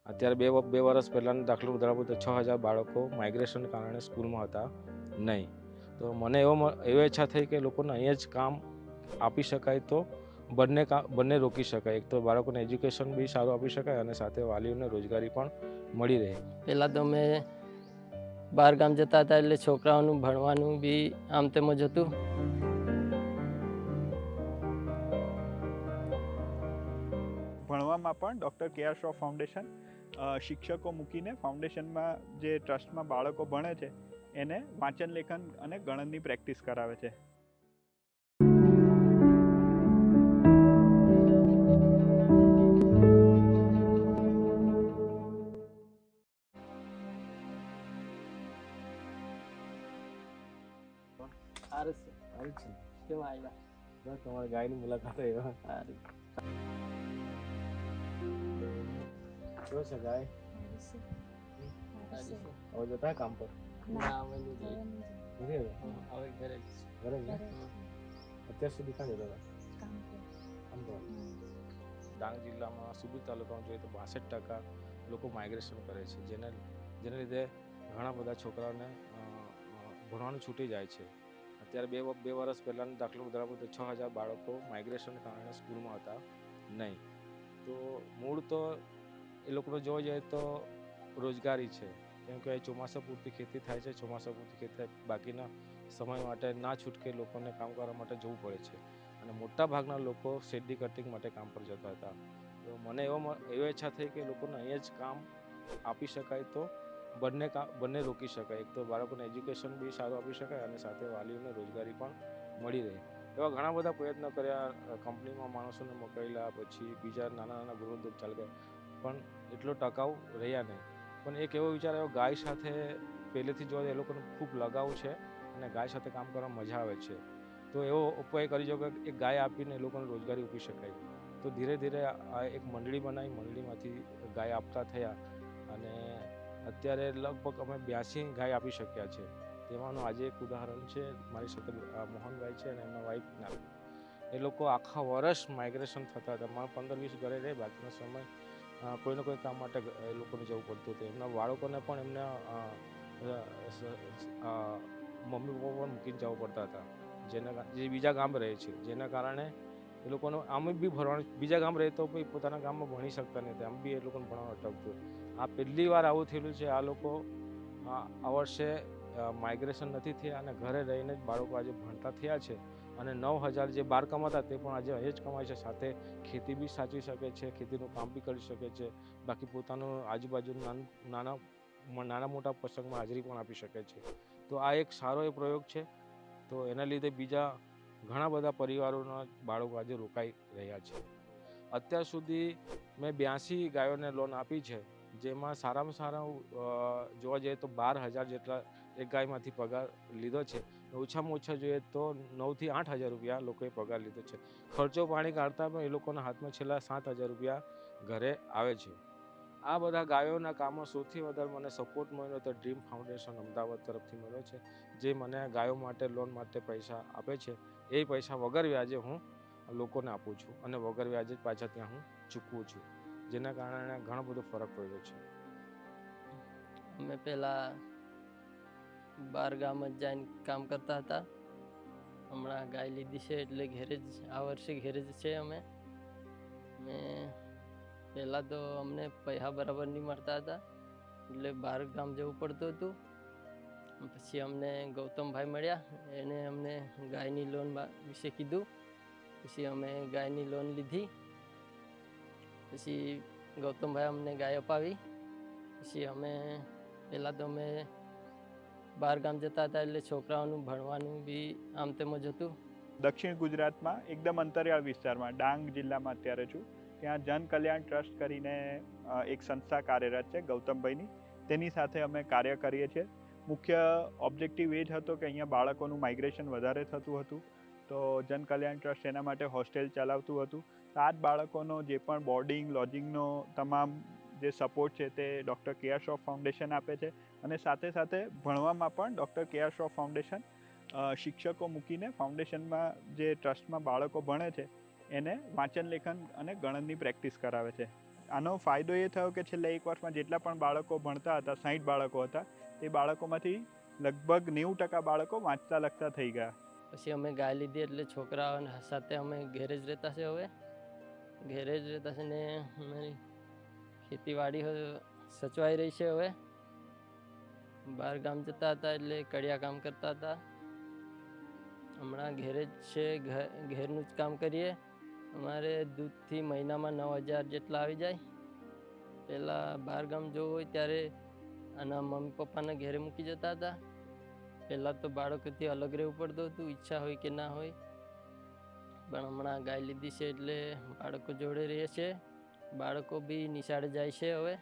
અત્યારે બે વર્ષ પહેલાંનો દાખલો ઉદાહરણ તો 6000 બાળકો માઇગ્રેશન કારણે સ્કૂલમાં હતા નહીં. તો મને એવી ઈચ્છા થઈ કે લોકોને અહીંયા જ કામ આપી શકાય તો બંને રોકી શકાય. એક તો બાળકોને એજ્યુકેશન બી સારું આપી શકાય અને સાથે વાલીઓને રોજગારી પણ મળી રહે. પહેલાં તો અમે બહાર ગામ જતા હતા એટલે છોકરાઓનું ભણવાનું બી આમ તેમ જ હતું. ભણવામાં પણ ડૉક્ટર કે.આર. શ્રોફ ફાઉન્ડેશન શિક્ષકો મૂકીને ફાઉન્ડેશનમાં જે ટ્રસ્ટમાં બાળકો ભણે છે એને વાંચન લેખન અને ગણનની પ્રેક્ટિસ કરાવે છે. તમારી ગાયની મુલાકાત કેવો છે ગાય? હવે જતા કામ પર? ઘરે અત્યાર સુધી ક્યાં જતા હતા? કામ પર. ડાંગ જિલ્લામાં સુબીર તાલુકામાં જોઈએ તો 62% લોકો માઇગ્રેશન કરે છે, જેને લીધે ઘણા બધા છોકરાઓને ભણવાનું છૂટી જાય છે. અત્યારે બે વર્ષ પહેલાંનો દાખલો ઉદાહરણ તો 6000 બાળકો માઇગ્રેશન કારણે સ્કૂલમાં હતા નહીં. તો મૂળ તો એ લોકોને જોવા જઈએ તો રોજગારી છે, કેમ કે ચોમાસા પૂરતી ખેતી થાય છે. ચોમાસા પૂરતી ખેતી થાય, બાકીના સમય માટે ના છૂટકે લોકોને કામ કરવા માટે જવું પડે છે અને મોટા ભાગના લોકો શેરડી કટિંગ માટે કામ પર જતા હતા. તો મને એવી ઈચ્છા થઈ કે લોકોને અહીંયા જ કામ આપી શકાય તો બંને રોકી શકાય. એક તો બાળકોને એજ્યુકેશન બી સારું આપી શકાય અને સાથે વાલીઓને રોજગારી પણ મળી રહે. એવા ઘણા બધા પ્રયત્નો કર્યા, કંપનીમાં માણસોને મોકલેલા, પછી બીજા નાના ગૃહોદ્યોગ ચાલુ કર્યા, પણ એટલો ટકાઉ રહ્યા નહીં. પણ એક એવો વિચાર આવ્યો, ગાય સાથે પહેલેથી જોવા એ લોકોને ખૂબ લગાવ છે અને ગાય સાથે કામ કરવામાં મજા આવે છે. તો એવો ઉપાય કરી જો કે એક ગાય આપીને એ લોકોને રોજગારી આપી શકાય. તો ધીરે ધીરે આ એક મંડળી બનાવી, મંડળીમાંથી ગાય આપતા થયા અને અત્યારે લગભગ અમે 82 ગાય આપી શક્યા છે. તેમાંનું આજે એક ઉદાહરણ છે, મારી સાથે મોહનભાઈ છે અને એમના વાઈફ. એ લોકો આખા વર્ષ માઇગ્રેશન થતા હતા. મારા 15-20 ઘરે રહે, બાકીનો સમય કોઈને કોઈ કામ માટે એ લોકોને જવું પડતું હતું. એમના બાળકોને પણ એમના મમ્મી પપ્પા પણ મૂકીને જવું પડતા હતા, જે બીજા ગામ રહે છે, જેના કારણે એ લોકોને આમ બી ભણવાનું, બીજા ગામ રહે તો બી પોતાના ગામમાં ભણી શકતા નથી, આમ બી એ લોકોને ભણવાનું અટકતું. આ પહેલી વાર આવું થયેલું છે. આ લોકો આ વર્ષે માઇગ્રેશન નથી થયા અને ઘરે રહીને જ બાળકો આજે ભણતા થયા છે અને 9000 જે બહાર કમાતા તે પણ આજે અહીં જ કમાય છે. સાથે ખેતી બી સાચવી શકે છે, ખેતીનું કામ બી કરી શકે છે, બાકી પોતાનું આજુબાજુ નાના મોટા પ્રસંગમાં હાજરી પણ આપી શકે છે. તો આ એક સારો એ પ્રયોગ છે. તો એના લીધે બીજા ઘણા બધા પરિવારોના બાળકો આજે રોકાઈ રહ્યા છે. અત્યાર સુધી મેં 82 ગાયોને લોન આપી છે, જેમાં સારામાં સારા જોવા જઈએ તો 12000 જેટલા એક ગાયમાંથી પગાર લીધો છે. ઓછામાં ઓછા જોઈએ તો 9000 થી 8000 રૂપિયા લોકોએ પગાર લીધો છે. ખર્ચો પાણી કાઢતા પણ એ લોકોના હાથમાં છેલ્લા 7000 રૂપિયા ઘરે આવે છે. આ બધા ગાયોના કામમાં સૌથી વધારે મને સપોર્ટ મળ્યો તો ડ્રીમ ફાઉન્ડેશન અમદાવાદ તરફથી મળ્યો છે, જે મને ગાયો માટે લોન માટે પૈસા આપે છે. એ પૈસા વગર વ્યાજે હું લોકોને આપું છું અને વગર વ્યાજે પાછા ત્યાં હું ચૂકવું છું, જેના કારણે ઘણો બધો ફરક પડ્યો છે. અમે પહેલાં બહાર ગામ જ જઈને કામ કરતા હતા. હમણાં ગાય લીધી છે એટલે ઘેરે જ, આ વર્ષે ઘેરે જ છે. અમે પહેલાં તો અમને પૈસા બરાબર નહીં મળતા હતા એટલે બહાર ગામ જવું પડતું હતું. પછી અમને ગૌતમભાઈ મળ્યા, એને અમને ગાયની લોન વિશે કીધું. પછી અમે ગાયની લોન લીધી. પછી ગૌતમભાઈ અમને ગાય અપાવી. પછી અમે પહેલાં તો અમે બહાર ગામ જતા હતા એટલે છોકરાઓનું ભણવાનું બી આમ તેમ જ હતું. દક્ષિણ ગુજરાતમાં એકદમ અંતરિયાળ વિસ્તારમાં ડાંગ જિલ્લામાં અત્યારે છું. ત્યાં જન કલ્યાણ ટ્રસ્ટ કરીને એક સંસ્થા કાર્યરત છે ગૌતમભાઈની. તેની સાથે અમે કાર્ય કરીએ છીએ. મુખ્ય ઓબ્જેક્ટિવ એ જ હતો કે અહીંયા બાળકોનું માઇગ્રેશન વધારે થતું હતું, તો જન કલ્યાણ ટ્રસ્ટ એના માટે હોસ્ટેલ ચલાવતું હતું. તો આ જ બાળકોનો જે પણ બોર્ડિંગ લોજિંગનો તમામ જે સપોર્ટ છે તે ડૉક્ટર કે.આર. શ્રોફ ફાઉન્ડેશન આપે છે અને સાથે સાથે ભણવામાં પણ ડૉક્ટર કે.આર. શ્રોફ ફાઉન્ડેશન શિક્ષકો મૂકીને ફાઉન્ડેશનમાં જે ટ્રસ્ટમાં બાળકો ભણે છે એને વાંચન લેખન અને ગણનની પ્રેક્ટિસ કરાવે છે. આનો ફાયદો એ થયો કે છેલ્લા 1 વર્ષમાં જેટલા પણ બાળકો ભણતા હતા, 60 બાળકો હતા, તે બાળકોમાંથી લગભગ 90% બાળકો વાંચતા લખતા થઈ ગયા. પછી અમે ગાય લીધી એટલે છોકરાઓ સાથે અમે ઘેરે જ રહેતા છે. હવે ઘેરે જ રહેતા છે ને અમારી ખેતીવાડી સચવાઈ રહી છે. હવે બહાર ગામ જતા હતા એટલે કડિયા કામ કરતા હતા. હમણાં ઘેરે જ છે, ઘેરનું જ કામ કરીએ. અમારે દૂધથી મહિનામાં 9,000 જેટલા આવી જાય. પહેલાં બહાર ગામ જવું હોય ત્યારે આના મમ્મી પપ્પાના ઘેરે મૂકી જતા હતા. પહેલાં તો બાળકોથી અલગ રહેવું પડતું હતું, ઈચ્છા હોય કે ના હોય. પણ હમણાં ગાય લીધી છે એટલે બાળકો જોડે રહે છે. બાળકો બી નિશાળે જાય છે હવે.